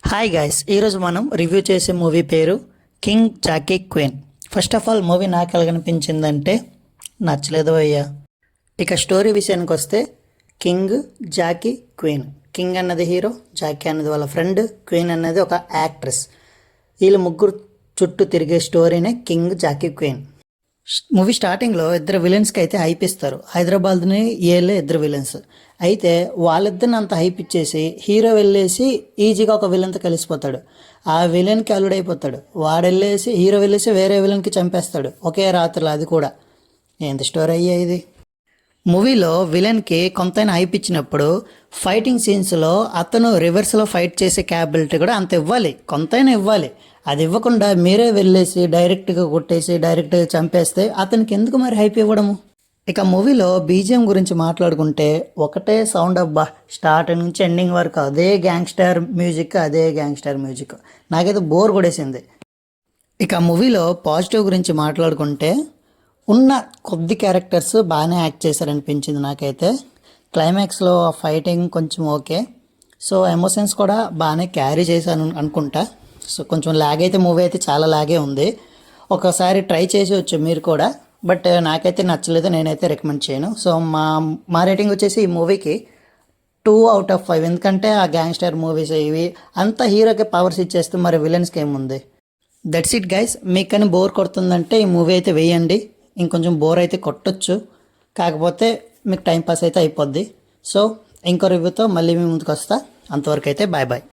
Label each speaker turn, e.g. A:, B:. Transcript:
A: Hi guys, ఈరోజు మనం review చేసే మూవీ పేరు King Jacky Queen. First of all movie నాకు ఎలాగనిపించిందంటే నచ్చలేదు అయ్యా. ఇక స్టోరీ విషయానికి వస్తే కింగ్ జాకీ క్వీన్. కింగ్ అన్నది హీరో, జాకీ అన్నది వాళ్ళ ఫ్రెండ్, క్వీన్ అన్నది ఒక యాక్ట్రెస్. వీళ్ళు ముగ్గురు చుట్టూ తిరిగే స్టోరీనే కింగ్ జాకీ క్వీన్. మూవీ స్టార్టింగ్లో ఇద్దరు విలన్స్కి అయితే హైప్ ఇస్తారు. హైదరాబాద్ని ఏలే ఇద్దరు విలన్స్. అయితే వాళ్ళిద్దరిని అంత హైప్ ఇచ్చేసి హీరో వెళ్ళేసి ఈజీగా ఒక విలన్తో కలిసిపోతాడు. ఆ విలన్కి అల్లుడైపోతాడు. వాడు వెళ్ళేసి హీరో వెళ్ళేసి వేరే విలన్కి చంపేస్తాడు ఒకే రాత్రిలో. అది కూడా ఎంత స్టోరీ అయ్యా ఇది. మూవీలో విలన్కి కొంతైనా హైప్ ఇచ్చినప్పుడు ఫైటింగ్ సీన్స్లో అతను రివర్స్లో ఫైట్ చేసే క్యాపబిలిటీ కూడా అంత ఇవ్వాలి, కొంతైనా ఇవ్వాలి. అది ఇవ్వకుండా మీరే వెళ్ళేసి డైరెక్ట్గా కొట్టేసి డైరెక్ట్గా చంపేస్తే అతనికి ఎందుకు మరి హైప్ ఇవ్వడము. ఇక మూవీలో బీజిఎం గురించి మాట్లాడుకుంటే ఒకటే సౌండ్ అబ్బా, స్టార్ట్ నుంచి ఎండింగ్ వరకు అదే గ్యాంగ్స్టర్ మ్యూజిక్. నాకైతే బోర్ కొడేసింది. ఇక మూవీలో పాజిటివ్ గురించి మాట్లాడుకుంటే ఉన్న కొద్ది క్యారెక్టర్స్ బాగానే యాక్ట్ చేశారనిపించింది నాకైతే. క్లైమాక్స్లో ఫైటింగ్ కొంచెం ఓకే. సో ఎమోషన్స్ కూడా బాగానే క్యారీ చేశాను అనుకుంటా. సో కొంచెం లాగ్ అయితే మూవీ అయితే చాలా లాగే ఉంది. ఒకసారి ట్రై చేసి వచ్చు మీరు కూడా, బట్ నాకైతే నచ్చలేదు, నేనైతే రికమెండ్ చేయను. సో మా రేటింగ్ వచ్చేసి ఈ మూవీకి 2/5. ఎందుకంటే ఆ గ్యాంగ్స్టర్ మూవీస్ ఇవి అంతా హీరోకి పవర్స్ ఇచ్చేస్తూ మరి విలన్స్కి ఏముంది. That's it guys. మీకు కానీ బోర్ కొడుతుందంటే ఈ మూవీ అయితే వేయండి. ఇంకొంచెం బోర్ అయితే కొట్టొచ్చు, కాకపోతే మీకు టైంపాస్ అయితే అయిపోద్ది. సో ఇంకో రివ్యూతో మళ్ళీ మీ ముందుకు వస్తా. అంతవరకు అయితే బాయ్ బాయ్.